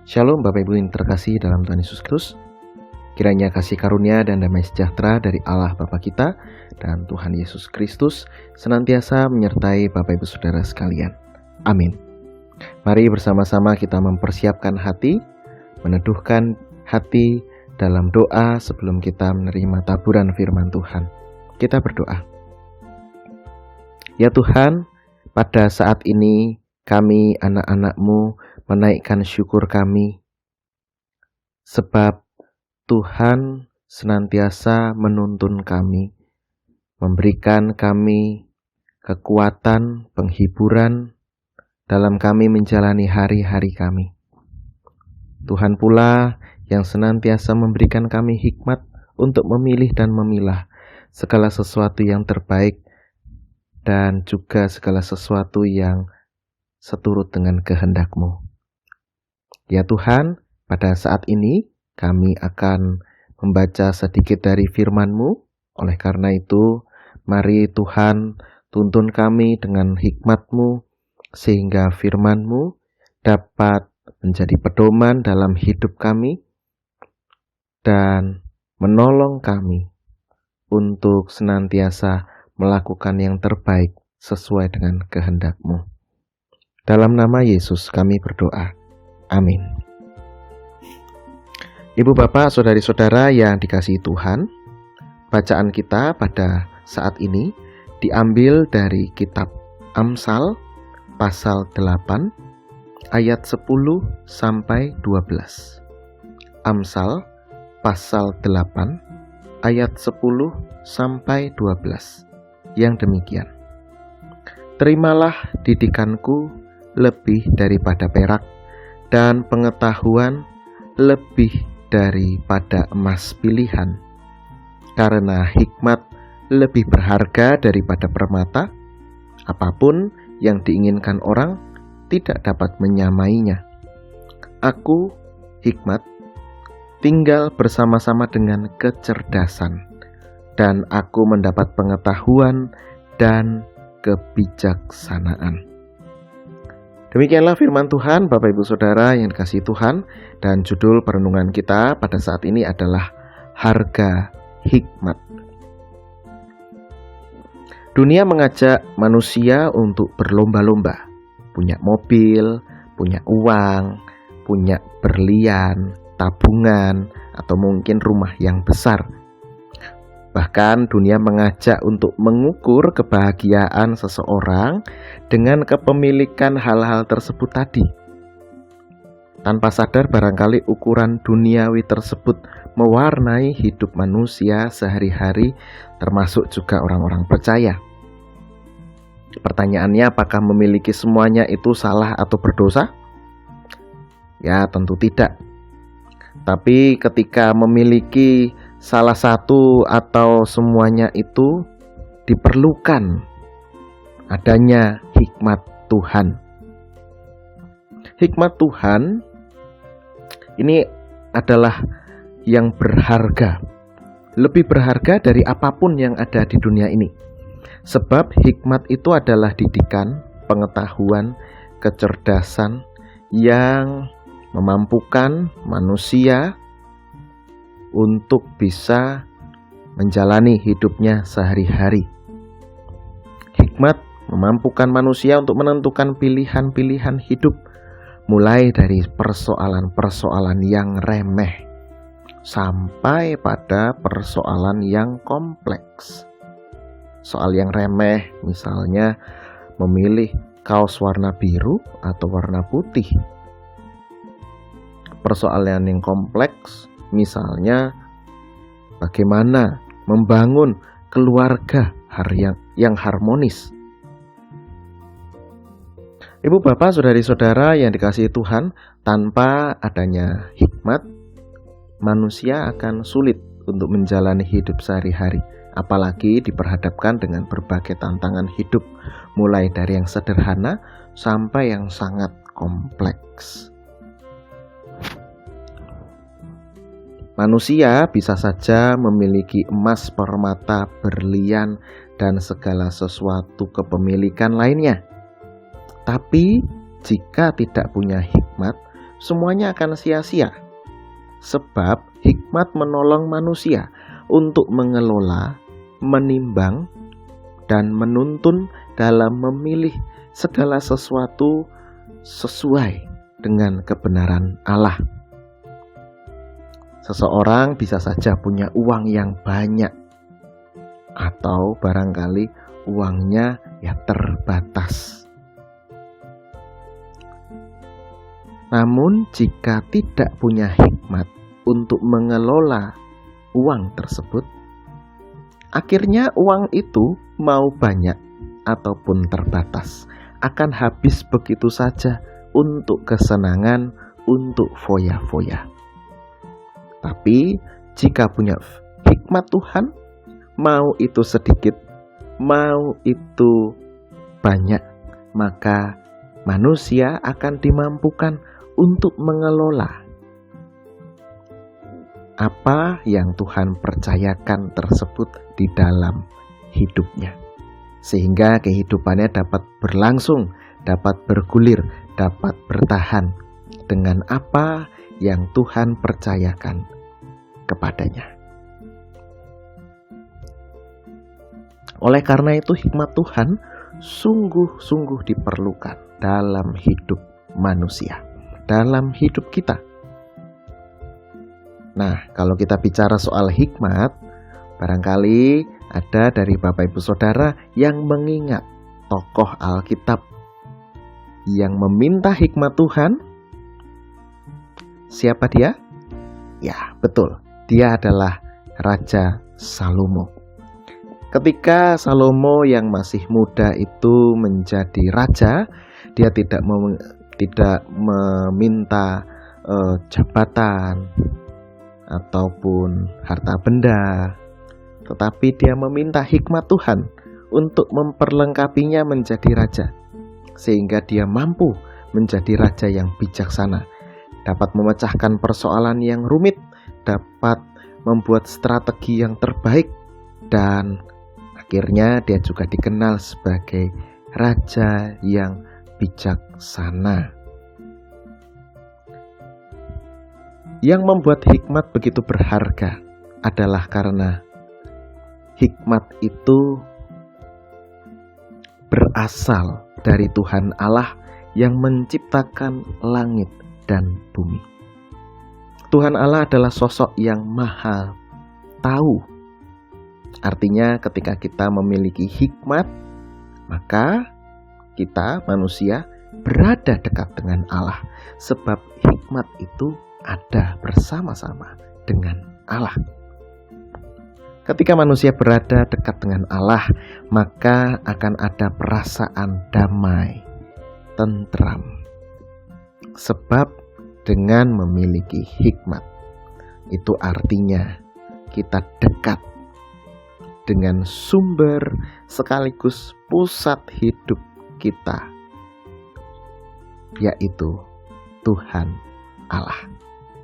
Shalom Bapak Ibu yang terkasih dalam Tuhan Yesus Kristus. Kiranya kasih karunia dan damai sejahtera dari Allah Bapa kita dan Tuhan Yesus Kristus senantiasa menyertai Bapak Ibu Saudara sekalian. Amin. Mari bersama-sama kita mempersiapkan hati, meneduhkan hati dalam doa sebelum kita menerima taburan firman Tuhan. Kita berdoa. Ya Tuhan, pada saat ini kami anak-anak-Mu menaikkan syukur kami, sebab Tuhan senantiasa menuntun kami, memberikan kami kekuatan, penghiburan dalam kami menjalani hari-hari kami. Tuhan pula yang senantiasa memberikan kami hikmat untuk memilih dan memilah segala sesuatu yang terbaik dan juga segala sesuatu yang seturut dengan kehendak-Mu. Ya Tuhan, pada saat ini kami akan membaca sedikit dari firman-Mu. Oleh karena itu, mari Tuhan tuntun kami dengan hikmat-Mu, sehingga firman-Mu dapat menjadi pedoman dalam hidup kami dan menolong kami untuk senantiasa melakukan yang terbaik sesuai dengan kehendak-Mu. Dalam nama Yesus kami berdoa. Amin. Ibu bapak, saudari-saudara yang dikasihi Tuhan, bacaan kita pada saat ini diambil dari kitab Amsal pasal 8 ayat 10 sampai 12. Amsal pasal 8 ayat 10 sampai 12 yang demikian. Terimalah didikanku lebih daripada perak, dan pengetahuan lebih daripada emas pilihan, karena hikmat lebih berharga daripada permata. Apapun yang diinginkan orang tidak dapat menyamainya. Aku, hikmat, tinggal bersama-sama dengan kecerdasan, dan aku mendapat pengetahuan dan kebijaksanaan. Demikianlah firman Tuhan, Bapak Ibu Saudara yang dikasihi Tuhan, dan judul perenungan kita pada saat ini adalah harga hikmat. Dunia mengajak manusia untuk berlomba-lomba, punya mobil, punya uang, punya berlian, tabungan, atau mungkin rumah yang besar. Bahkan dunia mengajak untuk mengukur kebahagiaan seseorang dengan kepemilikan hal-hal tersebut tadi. Tanpa sadar barangkali ukuran duniawi tersebut mewarnai hidup manusia sehari-hari, termasuk juga orang-orang percaya. Pertanyaannya, apakah memiliki semuanya itu salah atau berdosa? Ya, tentu tidak. Tapi ketika memiliki salah satu atau semuanya itu, diperlukan adanya hikmat Tuhan. Hikmat Tuhan ini adalah yang berharga, lebih berharga dari apapun yang ada di dunia ini. Sebab hikmat itu adalah didikan, pengetahuan, kecerdasan yang memampukan manusia untuk bisa menjalani hidupnya sehari-hari. Hikmat memampukan manusia untuk menentukan pilihan-pilihan hidup, mulai dari persoalan-persoalan yang remeh sampai pada persoalan yang kompleks. Soal yang remeh misalnya memilih kaos warna biru atau warna putih. Persoalan yang kompleks misalnya bagaimana membangun keluarga yang harmonis. Ibu bapak, saudari-saudara yang dikasihi Tuhan, tanpa adanya hikmat, manusia akan sulit untuk menjalani hidup sehari-hari, apalagi diperhadapkan dengan berbagai tantangan hidup, mulai dari yang sederhana sampai yang sangat kompleks. Manusia bisa saja memiliki emas, permata, berlian, dan segala sesuatu kepemilikan lainnya. Tapi jika tidak punya hikmat, semuanya akan sia-sia. Sebab hikmat menolong manusia untuk mengelola, menimbang, dan menuntun dalam memilih segala sesuatu sesuai dengan kebenaran Allah. Seseorang bisa saja punya uang yang banyak, atau barangkali uangnya terbatas. Namun jika tidak punya hikmat untuk mengelola uang tersebut, akhirnya uang itu mau banyak ataupun terbatas akan habis begitu saja untuk kesenangan, untuk foya-foya. Tapi jika punya hikmat Tuhan, mau itu sedikit, mau itu banyak, maka manusia akan dimampukan untuk mengelola apa yang Tuhan percayakan tersebut di dalam hidupnya, sehingga kehidupannya dapat berlangsung, dapat bergulir, dapat bertahan dengan apa yang Tuhan percayakan kepadanya. Oleh karena itu, hikmat Tuhan sungguh-sungguh diperlukan dalam hidup manusia, dalam hidup kita. Nah, kalau kita bicara soal hikmat, barangkali ada dari Bapak Ibu Saudara yang mengingat tokoh Alkitab yang meminta hikmat Tuhan. Siapa dia? Ya, betul. Dia adalah Raja Salomo. Ketika Salomo yang masih muda itu menjadi raja, dia tidak meminta jabatan ataupun harta benda, tetapi dia meminta hikmat Tuhan untuk memperlengkapinya menjadi raja, sehingga dia mampu menjadi raja yang bijaksana, dapat memecahkan persoalan yang rumit, dapat membuat strategi yang terbaik, dan akhirnya dia juga dikenal sebagai raja yang bijaksana. Yang membuat hikmat begitu berharga adalah karena hikmat itu berasal dari Tuhan Allah yang menciptakan langit dan bumi. Tuhan Allah adalah sosok yang maha tahu. Artinya ketika kita memiliki hikmat, maka kita manusia berada dekat dengan Allah, sebab hikmat itu ada bersama-sama dengan Allah. Ketika manusia berada dekat dengan Allah, maka akan ada perasaan damai, tentram. Sebab dengan memiliki hikmat, itu artinya kita dekat dengan sumber sekaligus pusat hidup kita, yaitu Tuhan Allah.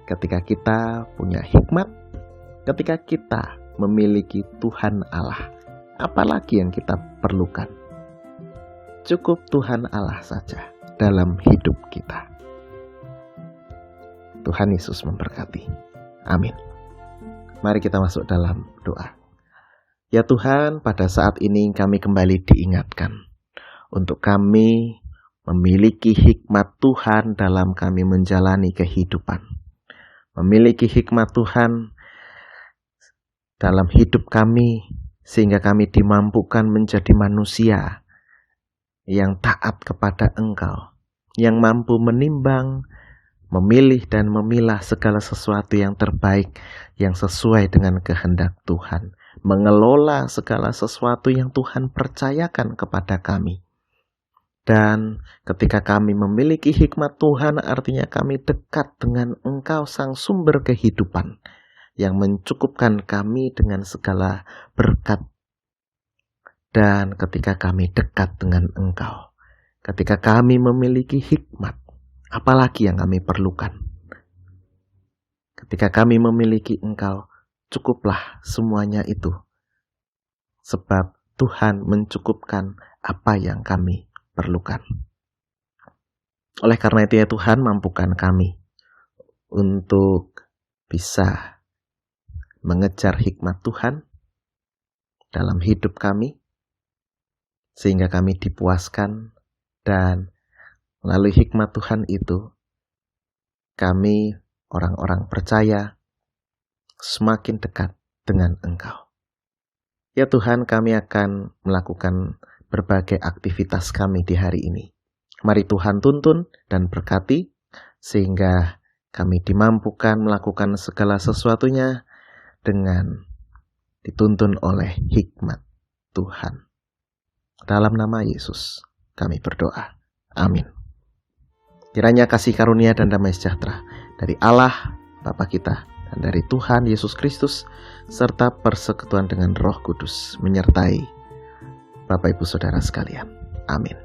Ketika kita punya hikmat, ketika kita memiliki Tuhan Allah, apalagi yang kita perlukan? Cukup Tuhan Allah saja dalam hidup kita. Tuhan Yesus memberkati. Amin. Mari kita masuk dalam doa. Ya Tuhan, pada saat ini kami kembali diingatkan untuk kami memiliki hikmat Tuhan dalam kami menjalani kehidupan. Memiliki hikmat Tuhan dalam hidup kami, sehingga kami dimampukan menjadi manusia yang taat kepada Engkau, yang mampu menimbang, memilih dan memilah segala sesuatu yang terbaik, yang sesuai dengan kehendak Tuhan, mengelola segala sesuatu yang Tuhan percayakan kepada kami. Dan ketika kami memiliki hikmat Tuhan, artinya kami dekat dengan Engkau sang sumber kehidupan, yang mencukupkan kami dengan segala berkat. Dan ketika kami dekat dengan Engkau, ketika kami memiliki hikmat, apalagi yang kami perlukan? Ketika kami memiliki Engkau, cukuplah semuanya itu. Sebab Tuhan mencukupkan apa yang kami perlukan. Oleh karena itu ya Tuhan, mampukan kami untuk bisa mengejar hikmat Tuhan dalam hidup kami, sehingga kami dipuaskan, dan melalui hikmat Tuhan itu, kami orang-orang percaya semakin dekat dengan Engkau. Ya Tuhan, kami akan melakukan berbagai aktivitas kami di hari ini. Mari Tuhan tuntun dan berkati, sehingga kami dimampukan melakukan segala sesuatunya dengan dituntun oleh hikmat Tuhan. Dalam nama Yesus kami berdoa. Amin. Kiranya kasih karunia dan damai sejahtera dari Allah Bapa kita dan dari Tuhan Yesus Kristus serta persekutuan dengan Roh Kudus menyertai Bapak Ibu Saudara sekalian. Amin.